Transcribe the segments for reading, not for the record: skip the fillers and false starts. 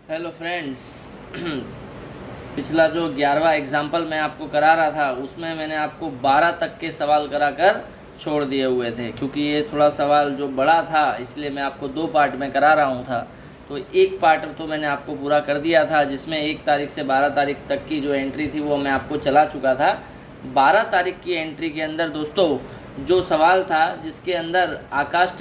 Hello friends. पिछला जो 11वां example मैं आपको करा रहा था उसमें मैंने आपको 12 तक के सवाल कराकर छोड़ दिए हुए थे, क्योंकि ये थोड़ा सवाल जो बड़ा था इसलिए मैं आपको 2 पार्ट में करा रहा हूँ था। तो एक पार्ट तो मैंने आपको पूरा कर दिया था, जिसमें 1 तारीख से 12 तारीख तक की जो एंट्री थी वो मैं आपको चला चुका था। 12 तारीख की एंट्री के अंदर दोस्तों जो सवाल था, जिसके अंदर आकाश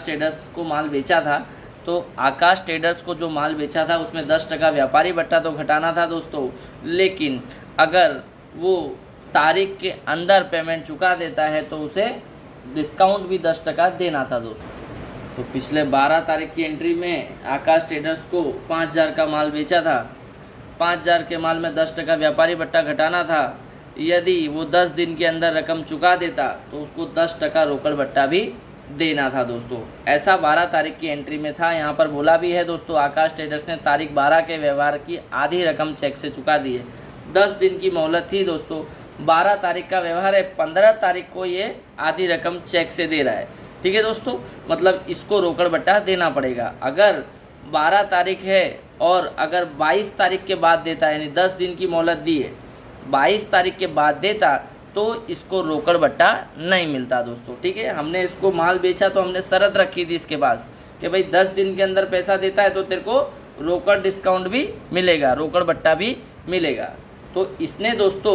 ट्रेडर्स को माल बेचा था, तो आकाश ट्रेडर्स को जो माल बेचा था उसमें 10% व्यापारी बट्टा तो घटाना था दोस्तों, लेकिन अगर वो तारीख के अंदर पेमेंट चुका देता है तो उसे डिस्काउंट भी 10% देना था दोस्तों। तो पिछले 12 तारीख की एंट्री में आकाश ट्रेडर्स को 5,000 का माल बेचा था। 5,000 के माल में 10% व्यापारी बट्टा घटाना था। यदि वो 10 दिन के अंदर रकम चुका देता तो उसको 10% रोकड़ बट्टा भी देना था दोस्तों। ऐसा 12 तारीख की एंट्री में था। यहाँ पर बोला भी है दोस्तों, आकाश ट्रेडर्स ने तारीख 12 के व्यवहार की आधी रकम चेक से चुका दी है। 10 दिन की मोहलत थी दोस्तों। 12 तारीख का व्यवहार है, 15 तारीख को ये आधी रकम चेक से दे रहा है। ठीक है दोस्तों, मतलब इसको रोकड़ बट्टा देना पड़ेगा। अगर 12 तारीख है और अगर 22 तारीख के बाद देता है, यानी 10 दिन की मोहलत दी है, 22 तारीख के बाद देता तो इसको रोकड़ बट्टा नहीं मिलता दोस्तों। ठीक है, हमने इसको माल बेचा तो हमने शर्त रखी थी इसके पास कि भाई 10 दिन के अंदर पैसा देता है तो तेरे को रोकड़ डिस्काउंट भी मिलेगा, रोकड़ बट्टा भी मिलेगा। तो इसने दोस्तों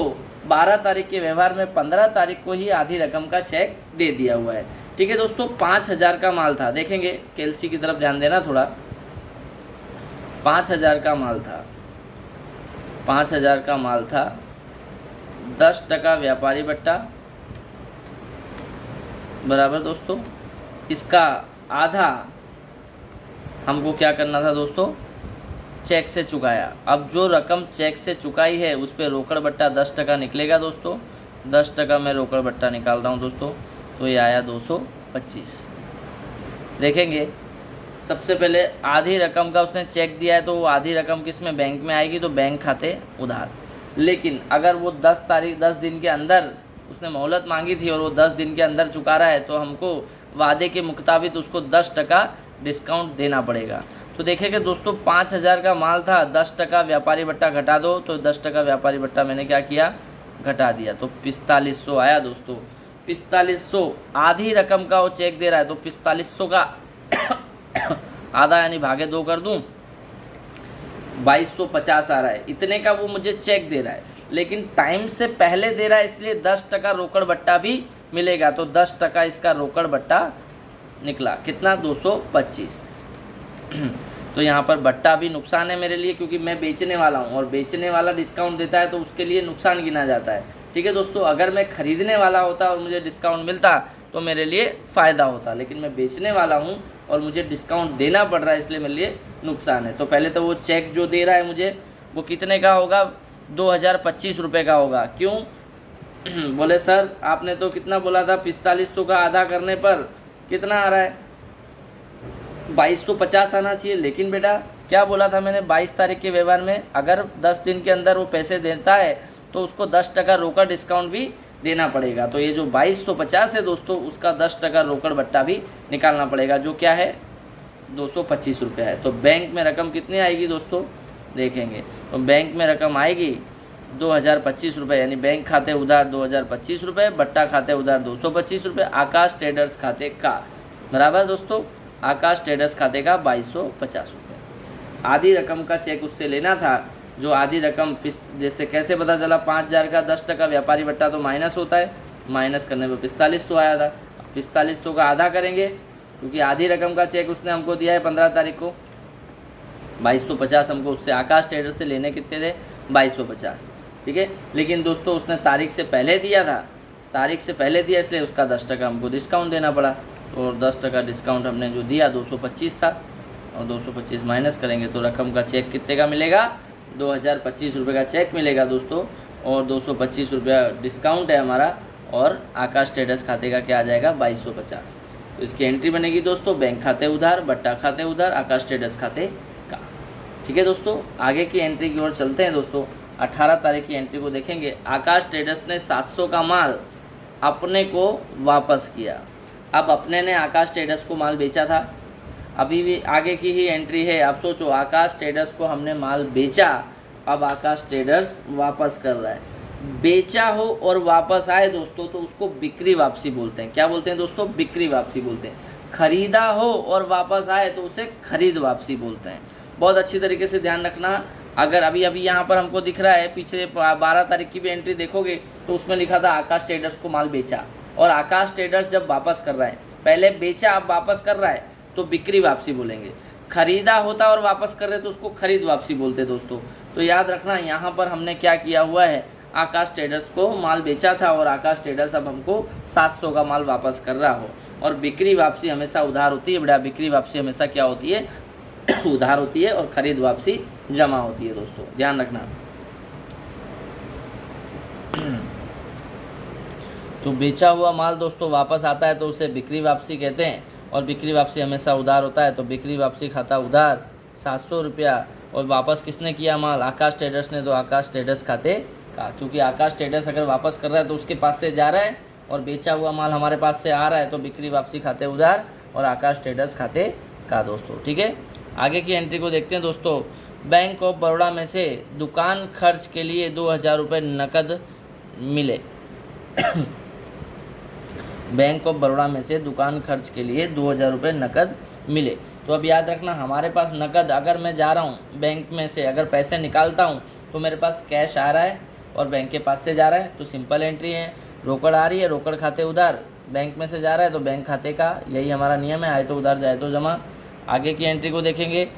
12 तारीख के व्यवहार में 15 तारीख को ही आधी रकम का चेक दे दिया हुआ है। ठीक है दोस्तों, 5,000 का माल था। देखेंगे कैलसी की तरफ ध्यान देना थोड़ा। 5,000 का माल था, 5,000 का माल था, 10% व्यापारी बट्टा बराबर दोस्तों इसका आधा हमको क्या करना था दोस्तों, चेक से चुकाया। अब जो रकम चेक से चुकाई है उस पर रोकड़ बट्टा 10% निकलेगा दोस्तों। 10% मैं रोकड़ बट्टा निकाल रहा हूँ दोस्तों, तो ये आया 225। देखेंगे सबसे पहले आधी रकम का उसने चेक दिया है, तो वो आधी रकम किस में, बैंक में आएगी, तो बैंक खाते उधार। लेकिन अगर वो 10 दिन के अंदर उसने मोहलत मांगी थी और वो 10 दिन के अंदर चुका रहा है, तो हमको वादे के मुताबिक उसको 10% डिस्काउंट देना पड़ेगा। तो देखेंगे दोस्तों 5,000 का माल था, 10% व्यापारी बट्टा घटा दो, तो 10% व्यापारी बट्टा मैंने क्या किया, घटा दिया, तो 4500 आया दोस्तों। 4500 आधी रकम का वो चेक दे रहा है, तो 4500 का आधा यानी भागे 2 कर दूँ, 2250 आ रहा है। इतने का वो मुझे चेक दे रहा है, लेकिन टाइम से पहले दे रहा है, इसलिए 10% रोकड़ बट्टा भी मिलेगा। तो 10% इसका रोकड़ बट्टा निकला, कितना, 225। तो यहाँ पर बट्टा भी नुकसान है मेरे लिए, क्योंकि मैं बेचने वाला हूँ और बेचने वाला डिस्काउंट देता है तो उसके लिए नुकसान गिना जाता है। ठीक है दोस्तों, अगर मैं खरीदने वाला होता और मुझे डिस्काउंट मिलता तो मेरे लिए फ़ायदा होता, लेकिन मैं बेचने वाला हूँ और मुझे डिस्काउंट देना पड़ रहा है, इसलिए मेरे लिए नुकसान है। तो पहले तो वो चेक जो दे रहा है मुझे वो कितने का होगा, 2,025 रुपये का होगा। क्यों बोले सर आपने तो कितना बोला था, 4500 का आधा करने पर कितना आ रहा है, 2250 आना चाहिए। लेकिन बेटा क्या बोला था मैंने 22 तारीख के व्यवहार में, अगर 10 दिन के अंदर वो पैसे देता है तो उसको 10% रोकड़ डिस्काउंट भी देना पड़ेगा। तो ये जो 2250 है दोस्तों, उसका 10% रोकड़ बट्टा भी निकालना पड़ेगा, जो क्या है 225 रुपये है। तो बैंक में रकम कितनी आएगी दोस्तों, देखेंगे तो बैंक में रकम आएगी 2,025 रुपये, यानी बैंक खाते उधार 2,025 रुपये, बट्टा खाते उधार 225 रुपये, आकाश ट्रेडर्स खाते का बराबर दोस्तों, आकाश ट्रेडर्स खाते का 2250 रुपये। आधी रकम का चेक उससे लेना था, जो आधी रकम जैसे कैसे पता चला, 5,000 का 10% व्यापारी बट्टा तो माइनस होता है, माइनस करने पर 4500 आया था। 4500 का आधा करेंगे, क्योंकि आधी रकम का चेक उसने हमको दिया है 15 तारीख को, 2250 हमको उससे आकाश ट्रेडर से लेने कितने थे, 2250। ठीक है, लेकिन दोस्तों उसने तारीख से पहले दिया था, तारीख से पहले दिया इसलिए उसका 10% हमको डिस्काउंट देना पड़ा। और 10% डिस्काउंट हमने जो दिया 225 था, और 225 माइनस करेंगे तो रकम का चेक कितने का मिलेगा, 2,025 रुपये का चेक मिलेगा दोस्तों, और 225 रुपया डिस्काउंट है हमारा, और आकाश ट्रेडर्स खाते का क्या आ जाएगा, 2250। तो इसकी एंट्री बनेगी दोस्तों, बैंक खाते उधार, बट्टा खाते उधार, आकाश ट्रेडर्स खाते का। ठीक है दोस्तों, आगे की एंट्री की ओर चलते हैं दोस्तों। 18 तारीख की एंट्री को देखेंगे। आकाश ट्रेडर्स ने 700 का माल अपने को वापस किया। अब अपने ने आकाश ट्रेडर्स को माल बेचा था, अभी भी आगे की ही एंट्री है। अब सोचो, आकाश ट्रेडर्स को हमने माल बेचा, अब आकाश ट्रेडर्स वापस कर रहा है। बेचा हो और वापस आए दोस्तों तो उसको बिक्री वापसी बोलते हैं। क्या बोलते हैं दोस्तों? बिक्री वापसी बोलते हैं। खरीदा हो और वापस आए तो उसे खरीद वापसी बोलते हैं। बहुत अच्छी तरीके से ध्यान रखना। अगर अभी यहाँ पर हमको दिख रहा है, पिछले 12 तारीख की भी एंट्री देखोगे तो उसमें लिखा था आकाश ट्रेडर्स को माल बेचा, और आकाश ट्रेडर्स जब वापस कर रहा है, पहले बेचा अब वापस कर रहा है तो बिक्री वापसी बोलेंगे। खरीदा होता और वापस कर रहे तो उसको खरीद वापसी बोलते दोस्तों। तो याद रखना, यहाँ पर हमने क्या किया हुआ है, आकाश ट्रेडर्स को माल बेचा था और आकाश ट्रेडर्स अब हमको 700 का माल वापस कर रहा हो। और बिक्री वापसी हमेशा उधार होती है बेटा, बिक्री वापसी हमेशा क्या होती है? उधार होती है, और खरीद वापसी जमा होती है दोस्तों, ध्यान रखना। तो बेचा हुआ माल दोस्तों वापस आता है तो उसे बिक्री वापसी कहते हैं, और बिक्री वापसी हमेशा उधार होता है। तो बिक्री वापसी खाता उधार 700 रुपया, और वापस किसने किया माल? आकाश ट्रेडर्स ने। तो आकाश ट्रेडर्स खाते का, क्योंकि आकाश ट्रेडर्स अगर वापस कर रहा है तो उसके पास से जा रहा है, और बेचा हुआ माल हमारे पास से आ रहा है, तो बिक्री वापसी खाते उधार और आकाश ट्रेडर्स खाते का दोस्तों। ठीक है, आगे की एंट्री को देखते हैं दोस्तों। बैंक ऑफ बड़ौदा में से दुकान खर्च के लिए 2000 रुपये नकद मिले। बैंक ऑफ बड़ौदा में से दुकान खर्च के लिए 2000 रुपये नकद मिले। तो अब याद रखना, हमारे पास नकद, अगर मैं जा रहा हूँ बैंक में से, अगर पैसे निकालता हूँ तो मेरे पास कैश आ रहा है और बैंक के पास से जा रहा है, तो सिंपल एंट्री है। रोकड़ आ रही है, रोकड़ खाते उधार, बैंक में से जा रहा है तो बैंक खाते का, यही हमारा नियम है, आए तो उधार जाए तो जमा। आगे की एंट्री को देखेंगे।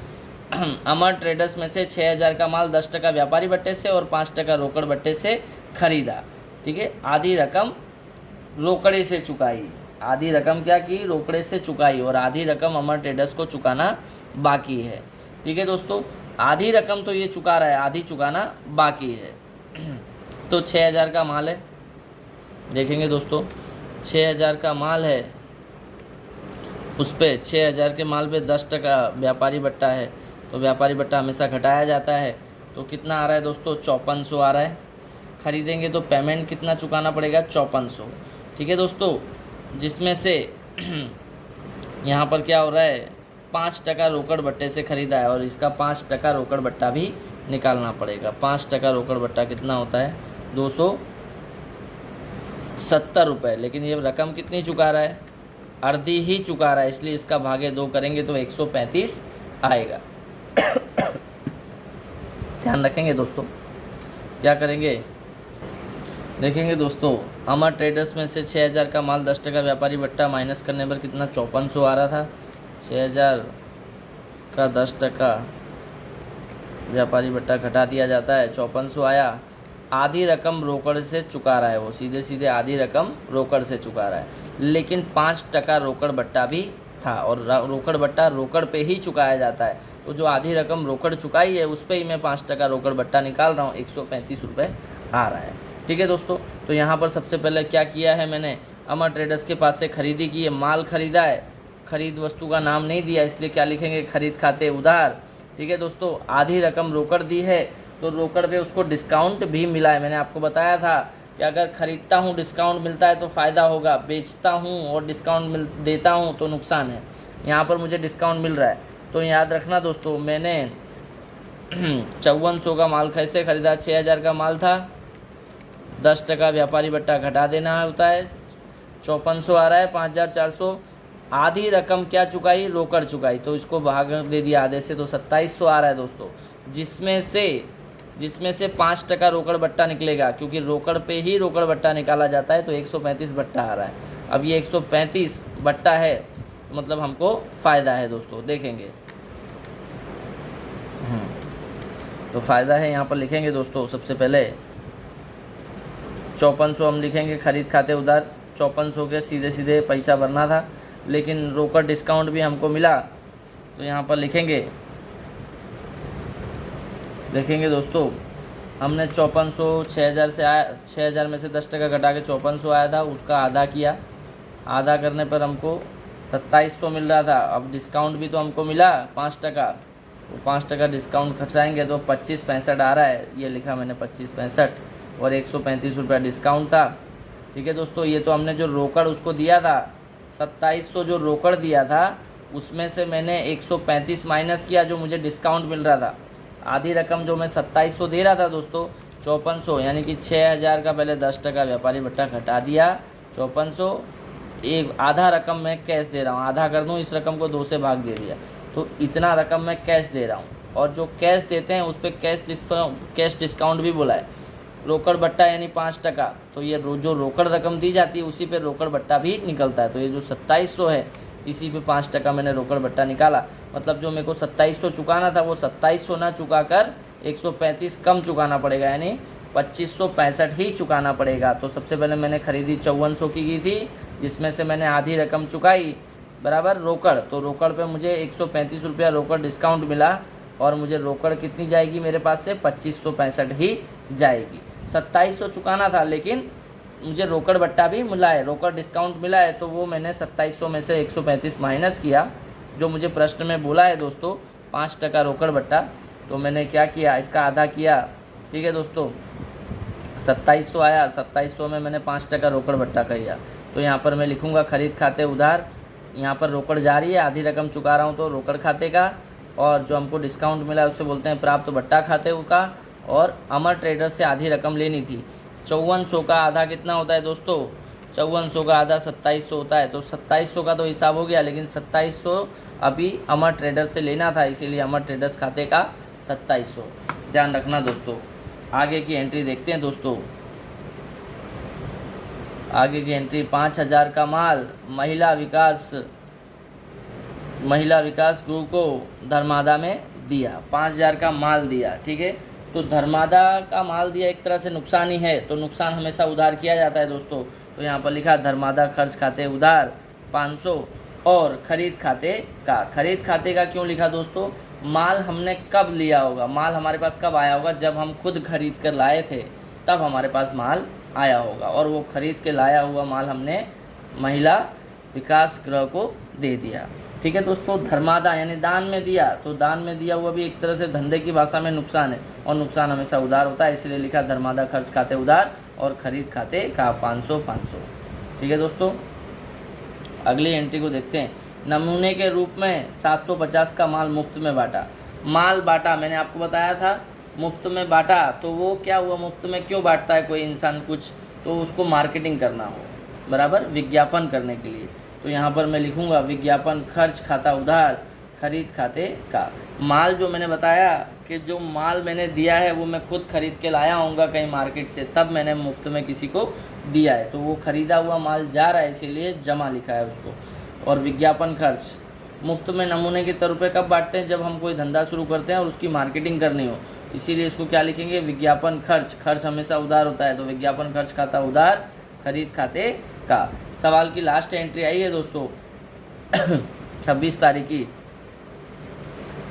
अमर ट्रेडर्स में से 6000 का माल 10% व्यापारी बट्टे से और 5% रोकड़ बट्टे से खरीदा। ठीक है, आधी रकम रोकड़े से चुकाई। आधी रकम क्या की? रोकड़े से चुकाई, और आधी रकम अमर ट्रेडर्स को चुकाना बाकी है। ठीक है दोस्तों, आधी रकम तो ये चुका रहा है, आधी चुकाना बाकी है। तो 6000 का माल है, देखेंगे दोस्तों 6000 का माल है, उस पर 6000 के माल पे 10% व्यापारी बट्टा है, तो व्यापारी बट्टा हमेशा घटाया जाता है। तो कितना आ रहा है दोस्तों? 5400 आ रहा है। खरीदेंगे तो पेमेंट कितना चुकाना पड़ेगा? 5400। ठीक है दोस्तों, जिसमें से यहाँ पर क्या हो रहा है, 5% रोकड़ बट्टे से ख़रीदा है, और इसका 5% रोकड़ बट्टा भी निकालना पड़ेगा। 5% रोकड़ बट्टा कितना होता है? 270 रुपये। लेकिन ये रकम कितनी चुका रहा है? अर्धी ही चुका रहा है, इसलिए इसका भागे 2 करेंगे तो 135 आएगा। ध्यान रखेंगे दोस्तों, क्या करेंगे देखेंगे दोस्तों। अमर ट्रेडर्स में से 6000 का माल 10% व्यापारी बट्टा माइनस करने पर कितना? 5400 आ रहा था। 6000 का 10% व्यापारी बट्टा घटा दिया जाता है, 5400 आया। आधी रकम रोकड़ से चुका रहा है, वो सीधे सीधे आधी रकम रोकड़ से चुका रहा है, लेकिन 5% रोकड़ बट्टा भी था, और रोकड़ बट्टा रोकड़ पे ही चुकाया जाता है। तो जो आधी रकम रोकड़ चुकाई है उस पर ही मैं 5% रोकड़ बट्टा निकाल रहा हूँ, 135 रुपये आ रहा है। ठीक है दोस्तों, तो यहाँ पर सबसे पहले क्या किया है मैंने, अमर ट्रेडर्स के पास से खरीदी की है, माल खरीदा है, खरीद वस्तु का नाम नहीं दिया, इसलिए क्या लिखेंगे? खरीद खाते उधार। ठीक है दोस्तों, आधी रकम रोकड़ दी है, तो रोकड़ पे उसको डिस्काउंट भी मिला है। मैंने आपको बताया था कि अगर ख़रीदता हूँ डिस्काउंट मिलता है तो फ़ायदा होगा, बेचता हूँ और डिस्काउंट देता हूँ तो नुकसान है। यहाँ पर मुझे डिस्काउंट मिल रहा है, तो याद रखना दोस्तों, मैंने 5400 का माल कैसे ख़रीदा? 6000 का माल था, 10% व्यापारी बट्टा घटा देना होता है, 5400 आ रहा है, 5400। आधी रकम क्या चुकाई? रोकड़ चुकाई, तो इसको भाग दे दिया आधे से, तो 2700 आ रहा है दोस्तों, जिसमें से 5% रोकड़ बट्टा निकलेगा, क्योंकि रोकड़ पे ही रोकड़ बट्टा निकाला जाता है। तो 135 बट्टा आ रहा है। अब ये 135 बट्टा है, मतलब हमको फ़ायदा है दोस्तों, देखेंगे। तो फ़ायदा है, यहाँ पर लिखेंगे दोस्तों। सबसे पहले 5400 हम लिखेंगे, खरीद खाते उधार 5400 के सीधे सीधे पैसा भरना था, लेकिन रोकड़ डिस्काउंट भी हमको मिला, तो यहाँ पर लिखेंगे, देखेंगे दोस्तों, हमने 5400 6000 से आया, 6000 में से 10% घटा के 5400 आया था, उसका आधा किया, आधा करने पर हमको 2700 मिल रहा था। अब डिस्काउंट भी तो हमको मिला 5%, वो 5% डिस्काउंट खर्चाएंगे तो 2565 आ रहा है, ये लिखा मैंने 2565, और 135 रुपया डिस्काउंट था। ठीक है दोस्तों, ये तो हमने जो रोकड़ उसको दिया था 2700, जो रोकड़ दिया था उसमें से मैंने 135 माइनस किया जो मुझे डिस्काउंट मिल रहा था। आधी रकम जो मैं 2700 दे रहा था दोस्तों, 5400, यानी कि 6000 का पहले 10% व्यापारी भत्ता घटा दिया, 5400। एक आधा रकम मैं कैश दे रहा हूँ, आधा कर दूँ, इस रकम को 2 से भाग दे दिया, तो इतना रकम मैं कैश दे रहा हूँ। और जो कैश देते हैं उस पर कैश डिस्काउंट भी बोला है। रोकड़ बट्टा यानी 5%, तो ये जो रोकड़ रकम दी जाती है उसी पे रोकड़ बट्टा भी निकलता है। तो ये जो 2700 है इसी पे 5% मैंने रोकड़ बट्टा निकाला। मतलब जो मेरे को 2700 चुकाना था वो 2700 ना चुका कर 135 कम चुकाना पड़ेगा, यानी 2565 ही चुकाना पड़ेगा। तो सबसे पहले मैंने खरीदी 5400 की थी, जिसमें से मैंने आधी रकम चुकाई बराबर रोकड़। तो रोकड़ पे मुझे 135 रुपया रोकड़ डिस्काउंट मिला और मुझे रोकड़ कितनी जाएगी मेरे पास से 2565 ही जाएगी। 2700 चुकाना था लेकिन मुझे रोकड़ बट्टा भी मिला है, रोकड़ डिस्काउंट मिला है, तो वो मैंने 2700 में से 135 माइनस किया जो मुझे प्रश्न में बोला है दोस्तों 5% रोकड़ बट्टा। तो मैंने क्या किया, इसका आधा किया। ठीक है दोस्तों, 2700 आया, 2700 में मैंने 5% रोकड़ बट्टा किया। तो यहाँ पर मैं लिखूँगा खरीद खाते उधार, यहाँ पर रोकड़ जारी है, आधी रकम चुका रहा हूँ तो रोकड़ खाते का, और जो हमको डिस्काउंट मिला है उससे बोलते हैं प्राप्त बट्टा खाते का। और अमर ट्रेडर से आधी रकम लेनी थी। 5400 का आधा कितना होता है दोस्तों, 5400 का आधा 2700 होता है। तो 2700 का तो हिसाब हो गया, लेकिन 2700 अभी अमर ट्रेडर से लेना था, इसीलिए अमर ट्रेडर्स खाते का 2700। ध्यान रखना दोस्तों। आगे की एंट्री देखते हैं दोस्तों। आगे की एंट्री 5000 का माल महिला विकास गृह को धर्मादा में दिया। 5000 का माल दिया, ठीक है। तो धर्मादा का माल दिया एक तरह से नुकसान ही है, तो नुकसान हमेशा उधार किया जाता है दोस्तों। तो यहाँ पर लिखा धर्मादा खर्च खाते उधार 500 और खरीद खाते का क्यों लिखा दोस्तों, माल हमने कब लिया होगा, माल हमारे पास कब आया होगा, जब हम खुद खरीद कर लाए थे तब हमारे पास माल आया होगा, और वो खरीद के लाया हुआ माल हमने महिला विकास गृह को दे दिया। ठीक है दोस्तों। धर्मादा यानी दान में दिया, तो दान में दिया हुआ भी एक तरह से धंधे की भाषा में नुकसान है, और नुकसान हमेशा उधार होता है, इसलिए लिखा धर्मादा खर्च खाते उधार और खरीद खाते का 500। ठीक है दोस्तों, अगली एंट्री को देखते हैं। नमूने के रूप में 750 का माल मुफ्त में बांटा। माल बांटा, मैंने आपको बताया था मुफ्त में बांटा, तो वो क्या हुआ, मुफ्त में क्यों बांटता है कोई इंसान कुछ, तो उसको मार्केटिंग करना हो बराबर, विज्ञापन करने के लिए। तो यहाँ पर मैं लिखूँगा विज्ञापन खर्च खाता उधार खरीद खाते का। माल जो मैंने बताया कि जो माल मैंने दिया है वो मैं खुद खरीद के लाया होऊंगा कहीं मार्केट से, तब मैंने मुफ्त में किसी को दिया है, तो वो खरीदा हुआ माल जा रहा है, इसीलिए जमा लिखा है उसको। और विज्ञापन खर्च मुफ्त में नमूने के तौर पे कब बांटते हैं, जब हम कोई धंधा शुरू करते हैं और उसकी मार्केटिंग करनी हो, इसीलिए इसको क्या लिखेंगे, विज्ञापन खर्च हमेशा उधार होता है, तो विज्ञापन खर्च खाता उधार खरीद खाते का। सवाल की लास्ट एंट्री आई है दोस्तों 26 तारीख की,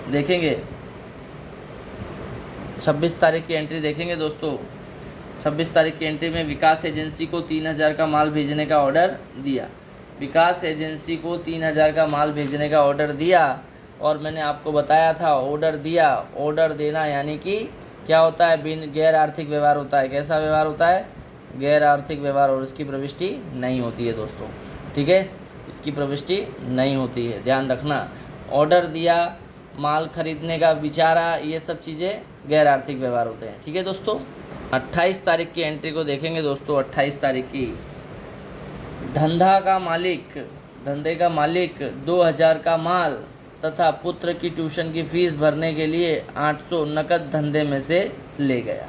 देखेंगे 26 तारीख की एंट्री देखेंगे दोस्तों। 26 तारीख की एंट्री में विकास एजेंसी को 3000 का माल भेजने का ऑर्डर दिया। विकास एजेंसी को 3000 का माल भेजने का ऑर्डर दिया, और मैंने आपको बताया था ऑर्डर दिया, ऑर्डर देना यानी कि क्या होता है, गैर आर्थिक व्यवहार होता है। कैसा व्यवहार होता है, गैर आर्थिक व्यवहार, और इसकी प्रविष्टि नहीं होती है दोस्तों। ठीक है, इसकी प्रविष्टि नहीं होती है, ध्यान रखना। ऑर्डर दिया, माल खरीदने का विचारा, ये सब चीज़ें गैर आर्थिक व्यवहार होते हैं। ठीक है दोस्तों। 28 तारीख की एंट्री को देखेंगे दोस्तों। 28 तारीख की, धंधे का मालिक 2000 का माल तथा पुत्र की ट्यूशन की फीस भरने के लिए 800 नकद धंधे में से ले गया।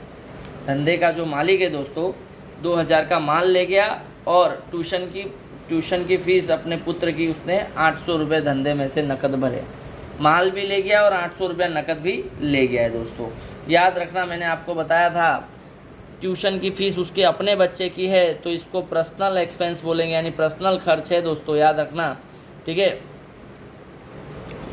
धंधे का जो मालिक है दोस्तों 2000 का माल ले गया, और ट्यूशन की फ़ीस अपने पुत्र की उसने 800 रुपये धंधे में से नकद भरे। माल भी ले गया और 800 रुपये नकद भी ले गया है दोस्तों। याद रखना, मैंने आपको बताया था ट्यूशन की फ़ीस उसके अपने बच्चे की है, तो इसको पर्सनल एक्सपेंस बोलेंगे, यानी पर्सनल खर्च है दोस्तों, याद रखना। ठीक है,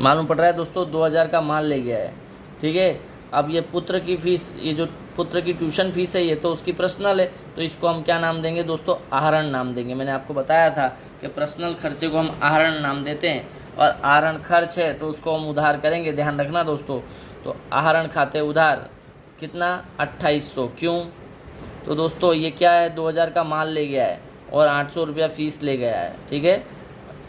मालूम पड़ रहा है दोस्तों 2000 का माल ले गया है। ठीक है, अब ये पुत्र की फ़ीस, ये जो पुत्र की ट्यूशन फीस है ये तो उसकी पर्सनल है, तो इसको हम क्या नाम देंगे दोस्तों, आहरण नाम देंगे। मैंने आपको बताया था कि पर्सनल खर्चे को हम आहरण नाम देते हैं, और आहरण खर्च है तो उसको हम उधार करेंगे, ध्यान रखना दोस्तों। तो आहरण खाते उधार कितना, 2800। क्यों, तो दोस्तों ये क्या है, 2000 का माल ले गया है और 800 रुपया फ़ीस ले गया है। ठीक है,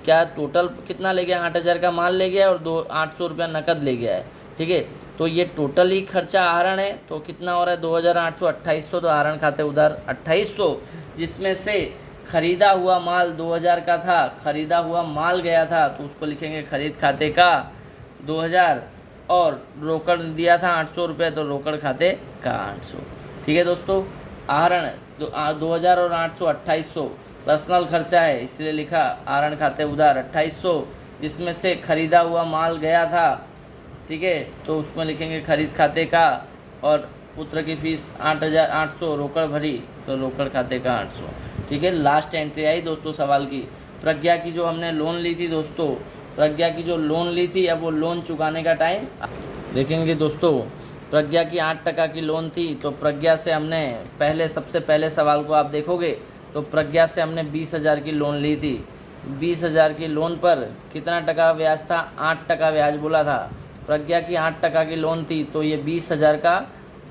क्या टोटल कितना ले गया, 8,000 का माल ले गया और 800 रुपया नकद ले गया है, ठीक है। तो ये टोटल ही खर्चा आहरण है, तो कितना हो रहा है 2,800, 2,800, तो आहरण खाते उधार 2,800, जिसमें से खरीदा हुआ माल 2,000 का था, खरीदा हुआ माल गया था तो उसको लिखेंगे खरीद खाते का 2,000, और रोकड़ दिया था 800 रुपये तो रोकड़ खाते का 800, ठीक है दोस्तों। आहरण 2,000 और 800 2,800 पर्सनल खर्चा है, इसलिए लिखा आहरण खाते उधार 2,800, जिसमें से खरीदा हुआ माल गया था, ठीक है, तो उसमें लिखेंगे खरीद खाते का, और पुत्र की फीस 8,800 रोकड़ भरी तो रोकड़ खाते का 800, ठीक है। लास्ट एंट्री आई दोस्तों सवाल की। प्रज्ञा की जो हमने लोन ली थी दोस्तों, प्रज्ञा की जो लोन ली थी, अब वो लोन चुकाने का टाइम देखेंगे दोस्तों। प्रज्ञा की 8% की लोन थी, तो प्रज्ञा से हमने सबसे पहले सवाल को आप देखोगे तो प्रज्ञा से हमने 20,000 की लोन ली थी। 20,000 की लोन पर कितना टका ब्याज था, 8% ब्याज बोला था। प्रज्ञा की 8% की लोन थी, तो ये 20,000 का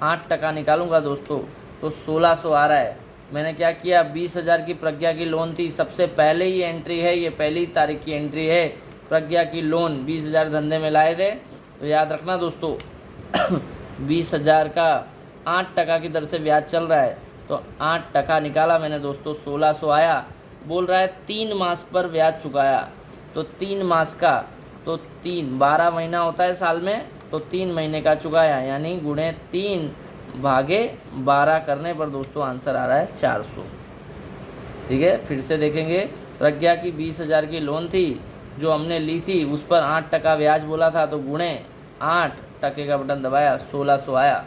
8% निकालूंगा दोस्तों तो 1,600 आ रहा है। मैंने क्या किया, 20,000 की प्रज्ञा की लोन थी, सबसे पहले ही एंट्री है, ये पहली तारीख की एंट्री है। प्रज्ञा की लोन 20,000 धंधे में लाए थे, तो याद रखना दोस्तों 20,000 का 8% की दर से ब्याज चल रहा है, तो 8% निकाला मैंने दोस्तों, 1,600 आया। बोल रहा है 3 मास पर ब्याज चुकाया, तो 3 मास का, तो 12 महीना होता है साल में, तो 3 महीने का चुकाया, यानी गुणे 3 भागे 12 करने पर दोस्तों आंसर आ रहा है 400, ठीक है। फिर से देखेंगे, प्रज्ञा की 20,000 की लोन थी जो हमने ली थी, उस पर 8% ब्याज बोला था, तो गुणे 8% का बटन दबाया 1,600 आया।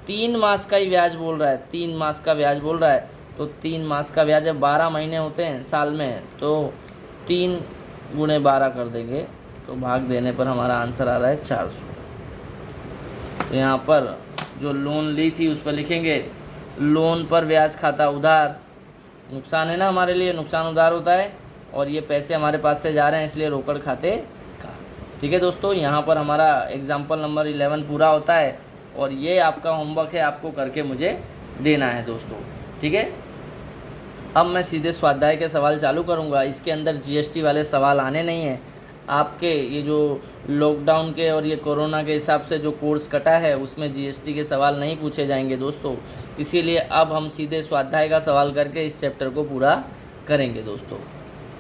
3 मास का ही ब्याज बोल रहा है, 3 मास का ब्याज बोल रहा है, तो 3 मास का ब्याज जब 12 महीने होते हैं साल में, तो 3 गुणे 12 कर देंगे, तो भाग देने पर हमारा आंसर आ रहा है 400। तो यहाँ पर जो लोन ली थी उस पर लिखेंगे लोन पर ब्याज खाता उधार, नुकसान है ना हमारे लिए, नुकसान उधार होता है, और ये पैसे हमारे पास से जा रहे हैं इसलिए रोकड़ खाते का, ठीक है दोस्तों। यहाँ पर हमारा एग्जाम्पल नंबर 11 पूरा होता है, और ये आपका होमवर्क है, आपको करके मुझे देना है दोस्तों, ठीक है। अब मैं सीधे स्वाध्याय के सवाल चालू करूँगा। इसके अंदर जीएसटी वाले सवाल आने नहीं हैं। आपके ये जो लॉकडाउन के और ये कोरोना के हिसाब से जो कोर्स कटा है उसमें जीएसटी के सवाल नहीं पूछे जाएंगे दोस्तों, इसीलिए अब हम सीधे स्वाध्याय का सवाल करके इस चैप्टर को पूरा करेंगे दोस्तों।